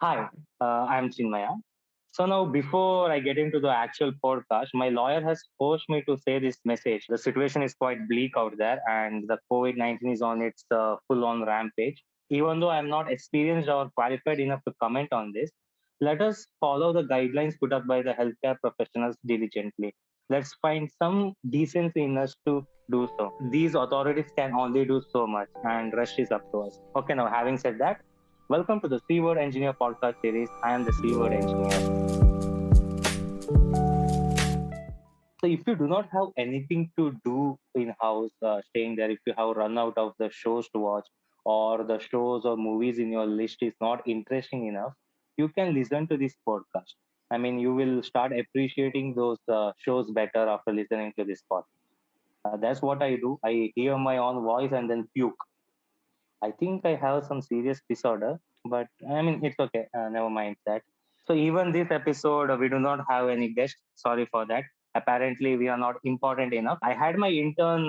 Hi, I'm Chinmaya. So now, before I get into the actual podcast, my lawyer has forced me to say this message. The situation is quite bleak out there, and the COVID-19 is on its full-on rampage. Even though I'm not experienced or qualified enough to comment on this, let us follow the guidelines put up by the healthcare professionals diligently. Let's find some decency in us to do so. These authorities can only do so much, and rest is up to us. Okay, now having said that, welcome to the C Word Engineer podcast series. I am the C Word Engineer. So, if you do not have anything to do in house, staying there, if you have run out of the shows to watch, or the shows or movies in your list is not interesting enough, you can listen to this podcast. I mean, you will start appreciating those shows better after listening to this podcast. That's what I do. I hear my own voice and then puke. I think I have some serious disorder, but I mean, it's okay. Never mind that. So even this episode, we do not have any guests. Sorry for that. Apparently, we are not important enough. I had my intern,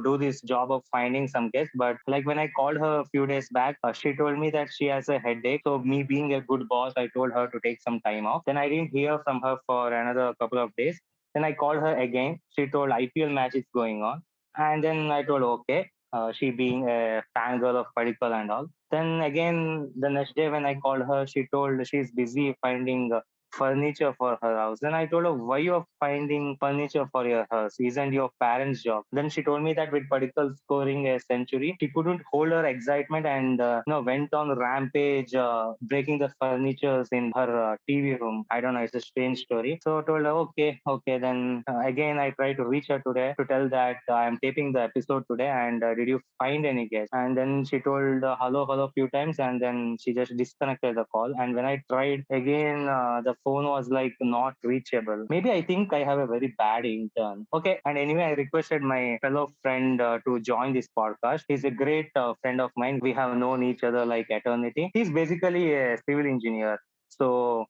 do this job of finding some guests, but like when I called her a few days back, she told me that she has a headache. So me being a good boss, I told her to take some time off. Then I didn't hear from her for another couple of days. Then I called her again. She told IPL match is going on, and then I told okay. She being a fangirl of Padikal and all. Then again, the next day when I called her, she told she's busy finding furniture for her house. Then I told her, why you're finding furniture for your house? Isn't your parents' job? Then she told me that with Padikal scoring a century, she couldn't hold her excitement and went on rampage, breaking the furnitures in her TV room. I don't know, it's a strange story. So I told her, okay, okay. Then again, I tried to reach her today to tell that I am taping the episode today and did you find any guest? And then she told hello, hello a few times and then she just disconnected the call. And when I tried again, the phone was like not reachable. Maybe I think I have a very bad intern. Okay. And anyway, I requested my fellow friend to join this podcast. He's a great friend of mine. We have known each other like eternity. He's basically a civil engineer. So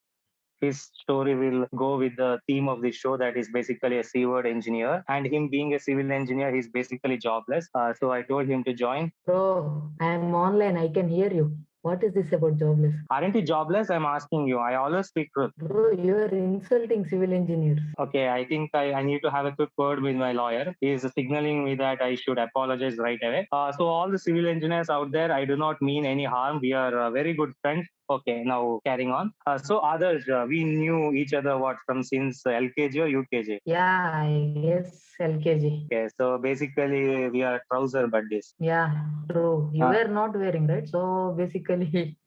his story will go with the theme of the show that is basically a C-word engineer. And him being a civil engineer, he's basically jobless. So I told him to join. Bro, I am online. I can hear you. What is this about jobless? Aren't you jobless? I'm asking you. I always speak truth. Bro, you are insulting civil engineers. Okay, I think I need to have a quick word with my lawyer. He is signaling me that I should apologize right away. So all the civil engineers out there, I do not mean any harm. We are very good friends. Okay, now carrying on. So others, we knew each other what from since LKG or UKG. Yeah, I guess LKG. Okay, so basically we are trouser buddies. Yeah, true. You Uh, were not wearing, right? So basically,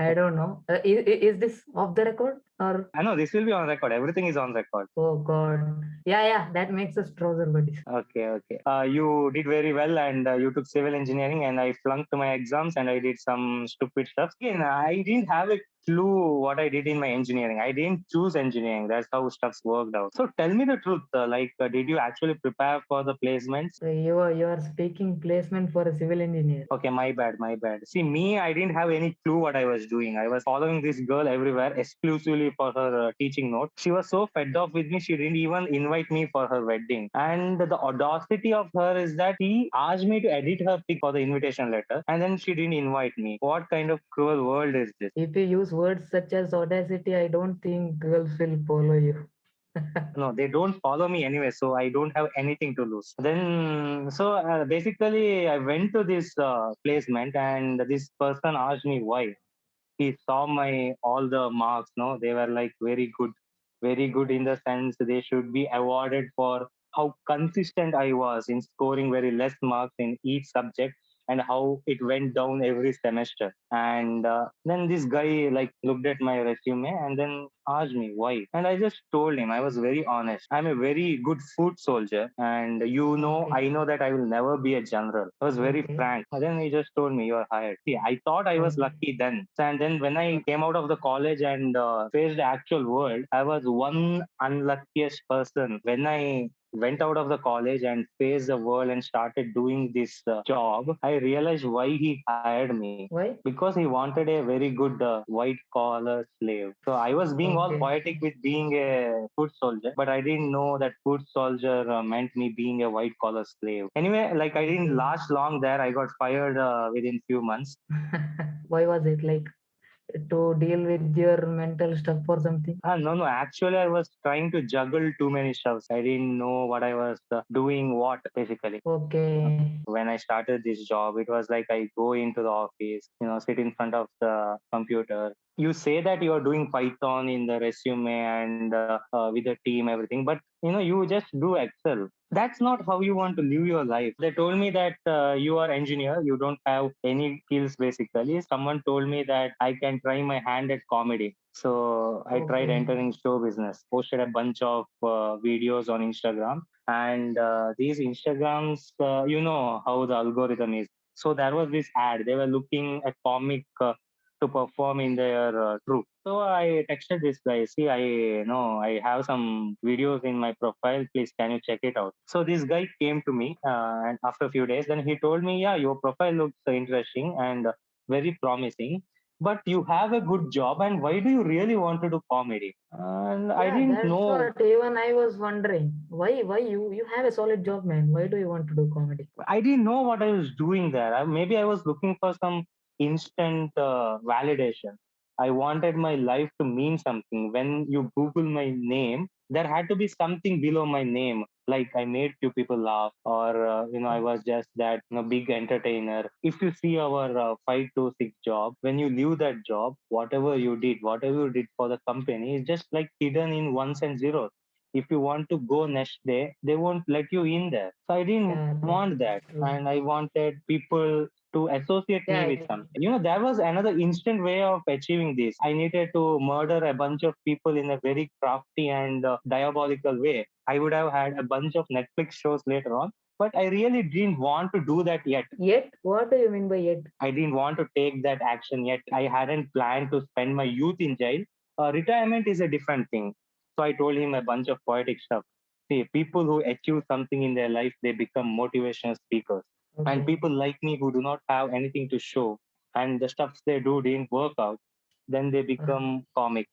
I don't know. Is this off the record or? I know this will be on record. Everything is on record. Oh God. Yeah, yeah. That makes us trouser buddies. Okay, okay. You did very well, and you took civil engineering, and I flunked my exams, and I did some stupid stuff. Again, I didn't have a clue what I did in my engineering. I didn't choose engineering. That's how stuff's worked out. So tell me the truth. Did you actually prepare for the placements? So you are speaking placement for a civil engineer. Okay, my bad, my bad. See, me, I didn't have any clue what I was doing. I was following this girl everywhere exclusively for her teaching notes. She was so fed off with me, she didn't even invite me for her wedding. And the audacity of her is that she asked me to edit her pic for the invitation letter, and then she didn't invite me. What kind of cruel world is this? If you use words such as audacity, I don't think girls will follow you. No, they don't follow me anyway, so I don't have anything to lose. Then, so basically, I went to this placement, and this person asked me why. He saw my all the marks, no, they were like very good in the sense they should be awarded for how consistent I was in scoring very less marks in each subject and how it went down every semester. And then this guy like looked at my resume and then asked me why. And I just told him I was very honest. I'm a very good foot soldier, and Okay. I know that I will never be a general. I was very Okay. frank. And then he just told me you're hired. See, I thought I was Okay. lucky then. And then when I came out of the college and faced the actual world, I was one unluckiest person. When I went out of the college and faced the world and started doing this job, I realized why he hired me. Why? Because he wanted a very good white collar slave. So I was being all Okay. poetic with being a foot soldier, but I didn't know that foot soldier meant me being a white collar slave. Anyway, like I didn't Okay. last long there. I got fired within few months. Why was it like? to deal with your mental stuff or something? No, no. Actually, I was trying to juggle too many stuffs. I didn't know what I was doing. What basically. Okay. When I started this job, it was like I go into the office, sit in front of the computer. You say that you are doing Python in the resume and with the team, everything, but you just do Excel. That's not how you want to live your life. They told me that you are engineer, you don't have any skills basically. Someone told me that I can try my hand at comedy. So I tried Okay. entering show business, posted a bunch of videos on Instagram, and these Instagrams, how the algorithm is. So there was this ad. They were looking at comic to perform in their troupe. So I texted this guy. See, I know I have some videos in my profile. Please, can you check it out? So this guy came to me, and after a few days, then he told me, yeah, your profile looks interesting and very promising. But you have a good job, and why do you really want to do comedy? And I Yeah, didn't that's know. what even I was wondering. Why you have a solid job, man? Why do you want to do comedy? I didn't know what I was doing there. Maybe I was looking for some instant validation. I wanted my life to mean something. When you Google my name, there had to be something below my name. Like I made few people laugh, or I was just that big entertainer. If you see our 5 to 6 job, when you leave that job, whatever you did for the company is just like hidden in ones and zeros. If you want to go next day, they won't let you in there. So I didn't Yeah, want that's that. true. And I wanted people to associate Yeah, me with something. There was another instant way of achieving this. I needed to murder a bunch of people in a very crafty and diabolical way. I would have had a bunch of Netflix shows later on, but I really didn't want to do that yet. yet? What do you mean by yet? I didn't want to take that action yet. I hadn't planned to spend my youth in jail. Retirement is a different thing. So I told him a bunch of poetic stuff. See, people who achieve something in their life, they become motivational speakers. And Okay. people like me who do not have anything to show and the stuff they do didn't work out, then they become comics,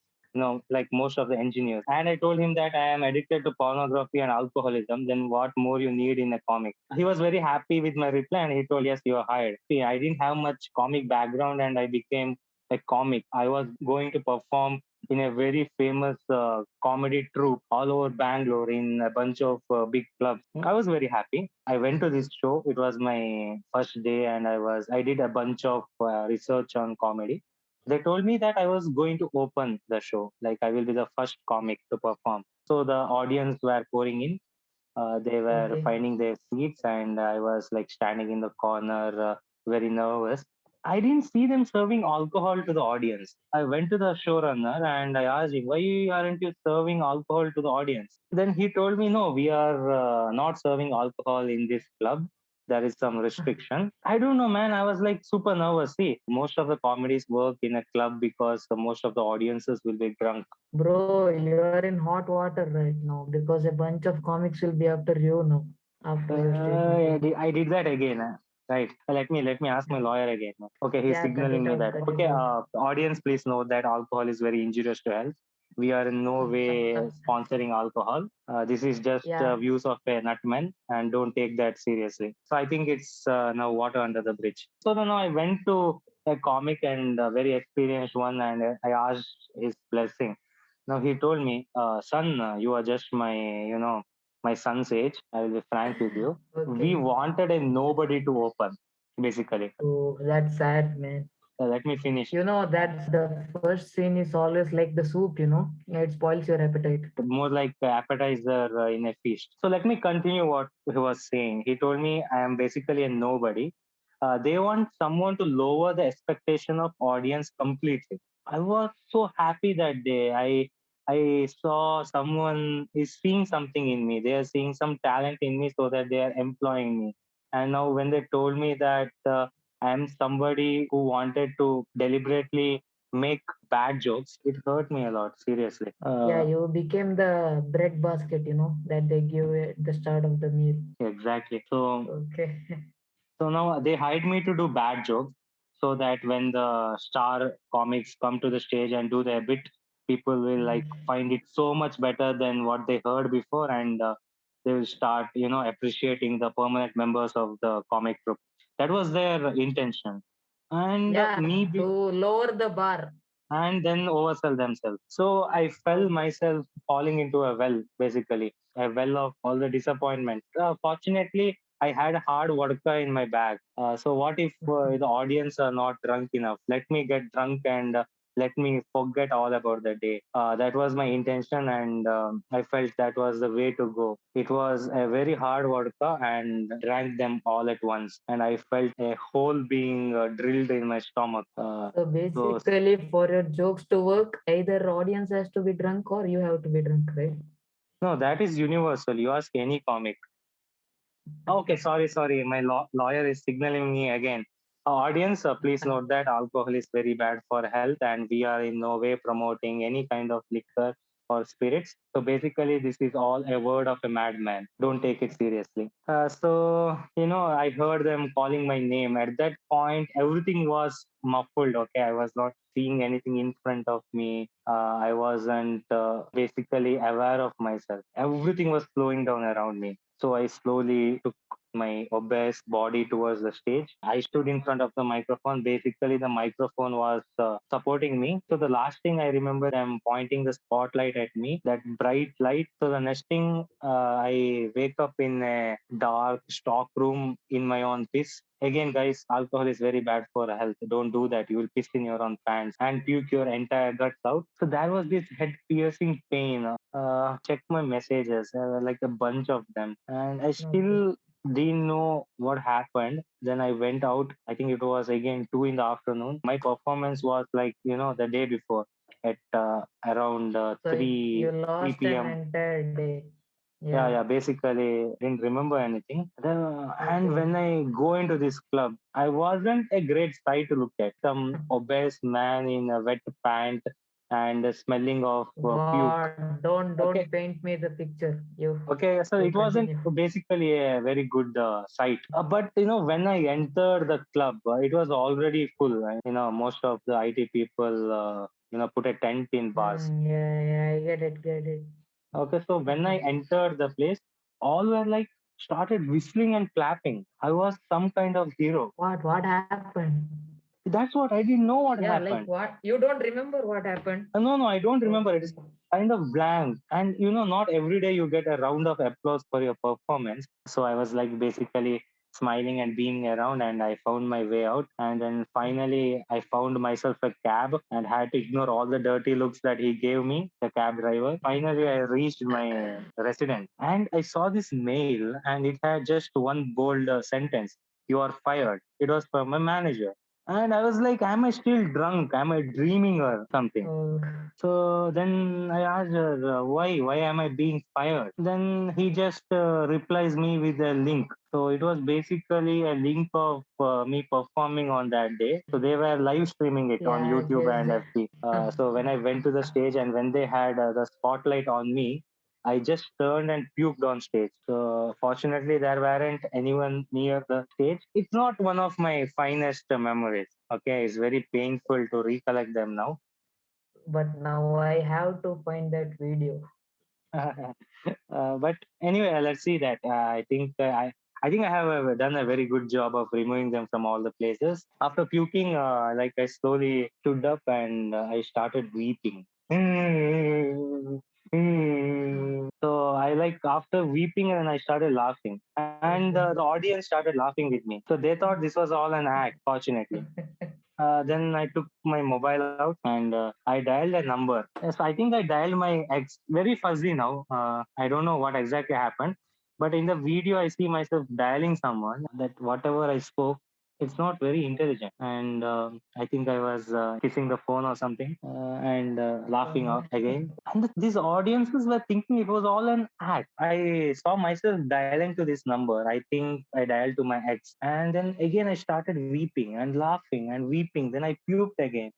like most of the engineers. And I told him that I am addicted to pornography and alcoholism, then what more you need in a comic? He was very happy with my reply and he told, yes, you are hired. See, I didn't have much comic background and I became a comic. I was going to perform in a very famous comedy troupe all over Bangalore in a bunch of big clubs. I was very happy. I went to this show. It was my first day, and I did a bunch of research on comedy. They told me that I was going to open the show, like I will be the first comic to perform. So the audience were pouring in. They were Okay. finding their seats, and I was like standing in the corner, very nervous. I didn't see them serving alcohol to the audience. I went to the showrunner and I asked him, why aren't you serving alcohol to the audience? Then he told me, no, we are not serving alcohol in this club. There is some restriction. I don't know, man. I was like super nervous. See, most of the comedies work in a club because most of the audiences will be drunk. Bro, you are in hot water right now because a bunch of comics will be after you now after your statement. I did that again. Right. Let me ask my lawyer again. Okay, he's Yeah, cut signaling it me out, that. cut it Okay, out. audience, please note that alcohol is very injurious to health. We are in no way sponsoring alcohol. This is just Yeah, views of a nutman, and don't take that seriously. So I think it's now water under the bridge. So then I went to a comic and a very experienced one, and I asked his blessing. Now he told me, son, you are just my son's age. I will be frank with you. We okay. wanted a nobody to open, basically. Oh, that's sad, man. Let me finish. You know, that's the first scene is always like the soup, it spoils your appetite. More like appetizer in a feast. So let me continue what he was saying. He told me I am basically a nobody. They want someone to lower the expectation of audience completely. I was so happy that day. I saw someone is seeing something in me. They are seeing some talent in me, so that they are employing me. And now when they told me that I am somebody who wanted to deliberately make bad jokes, it hurt me a lot. Seriously. Yeah, you became the bread basket, that they give at the start of the meal. Exactly. So Okay. so now they hired me to do bad jokes so that when the star comics come to the stage and do their bit, people will like find it so much better than what they heard before, and they will start appreciating the permanent members of the comic group. That was their intention. And Yeah, me to lower the bar. and then oversell themselves. So I felt Oh, myself falling into a well, basically, a well of all the disappointment. Fortunately, I had hard vodka in my bag. So what if the audience are not drunk enough? Let me get drunk and let me forget all about the day. That was my intention, and I felt that was the way to go. It was a very hard vodka, and drank them all at once, and I felt a hole being drilled in my stomach. so So basically, for your jokes to work, either audience has to be drunk or you have to be drunk, right? no, that is universal. You ask any comic. Okay, sorry. My lawyer is signaling me again. Audience, please note that alcohol is very bad for health, and we are in no way promoting any kind of liquor or spirits. So basically, this is all a word of a madman. Don't take it seriously. I heard them calling my name. At that point, everything was muffled. Okay, I was not seeing anything in front of me. I wasn't basically aware of myself. Everything was slowing down around me. So I slowly took my obese body towards the stage. I stood in front of the microphone. Basically, the microphone was supporting me. So the last thing I remember, I'm pointing the spotlight at me, that bright light. So the next thing, I wake up in a dark stock room in my own piss. Again, guys, alcohol is very bad for health. Don't do that. You will piss in your own pants and puke your entire guts out. So there was this head piercing pain. Check my messages, like a bunch of them, and I Okay. still didn't know what happened. Then I went out. I think it was again 2 in the afternoon. My performance was like the day before at around So you 3 lost an p.m. entire day. Yeah, Yeah. yeah. Basically, didn't remember anything. And Okay. when I go into this club, I wasn't a great sight to look at. Some obese man in a wet pant and smelling of puke. God, don't Okay, paint me the picture. okay. So You it wasn't continue. basically a very good sight. But when I entered the club, it was already full. Most of the IT people, put a tent in bars. Yeah, I get it. Okay, so when I entered the place, all were like started whistling and clapping. I was some kind of hero. What happened? That's what I didn't know what Yeah, like happened. what? You don't remember what happened? No, I don't remember. It is Okay. kind of blank. And not every day you get a round of applause for your performance. So I was like basically smiling and being around, and I found my way out. And then finally I found myself a cab and had to ignore all the dirty looks that he gave me, the cab driver. Finally I reached my residence and I saw this mail, and it had just one bold sentence: "You are fired." It was from my manager. And I was like, am I still drunk? Am I dreaming or something? Oh, So then I asked her, why? Why am I being fired? Then he just replies me with a link. So it was basically a link of me performing on that day. So they were live streaming it on yeah, I YouTube guess and that. FB. So when I went to the stage and when they had the spotlight on me, I just turned and puked on stage. So fortunately, there weren't anyone near the stage. It's not one of my finest memories. Okay, it's very painful to recollect them now. But now I have to find that video. But anyway, let's see that. I think I have done a very good job of removing them from all the places. After puking, like I slowly stood up and I started weeping. So I like after weeping and I started laughing, and the Okay. audience started laughing with me. So they thought this was all an act. Fortunately. Then I took my mobile out and I dialed a number. Yes, I think I dialed my ex. Very fuzzy now. I don't know what exactly happened, but in the video I see myself dialing someone. That whatever I spoke, it's not very intelligent. And I think I was kissing the phone or something and laughing out again. And these audiences were thinking it was all an act. I saw myself dialing to this number. I think I dialed to my ex. And then again, I started weeping and laughing and weeping. Then I puked again.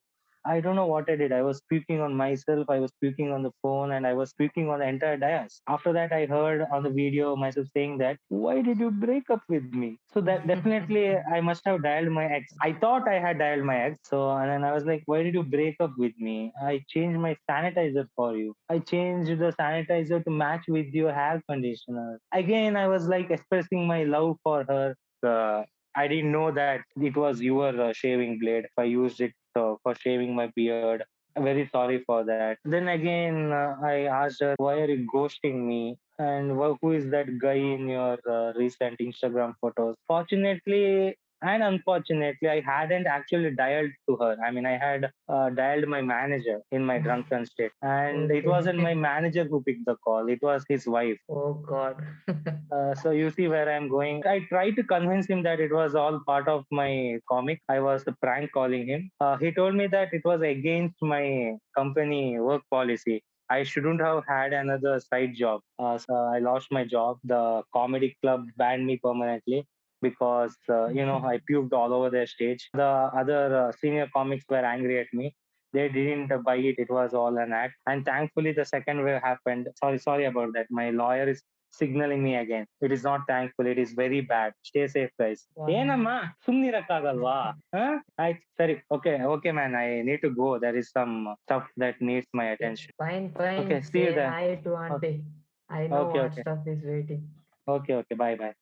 I don't know what I did. I was puking on myself, I was puking on the phone, and I was puking on the entire dais. After that, I heard on the video myself saying that, "Why did you break up with me?" So that definitely I must have dialed my ex. I thought I had dialed my ex. So, and then I was like, "Why did you break up with me? I changed my sanitizer for you. I changed the sanitizer to match with your hair conditioner." Again, I was like expressing my love for her. I didn't know that it was your shaving blade. I used it for shaving my beard. Very sorry for that. Then again, I asked her, why are you ghosting me? And who is that guy in your recent Instagram photos? Fortunately and unfortunately, I hadn't actually dialed to her. I mean, I had dialed my manager in my drunken state. And it wasn't my Okay. manager who picked the call, it was his wife. Oh God. So you see where I'm going. I tried to convince him that it was all part of my comic. I was prank calling him. He told me that it was against my company work policy. I shouldn't have had another side job. So I lost my job. The comedy club banned me permanently because I puked all over their stage. The other senior comics were angry at me. They didn't buy it. It was all an act. And thankfully, the second wave happened. Sorry about that. My lawyer is signaling me again. It is not thankful. It is very bad. Stay safe, guys. ಏನಮ್ಮ Wow. ಸುಮ್ನಿರಕ್ಕಾಗಲ್ವಾ ಆಯ್ತು ಸರಿ okay man, I need to go. There is some stuff that needs my Okay. attention. Fine, Okay, fine. see you Say there. hi to Okay, auntie. I know okay, what okay, stuff is waiting. okay, bye bye.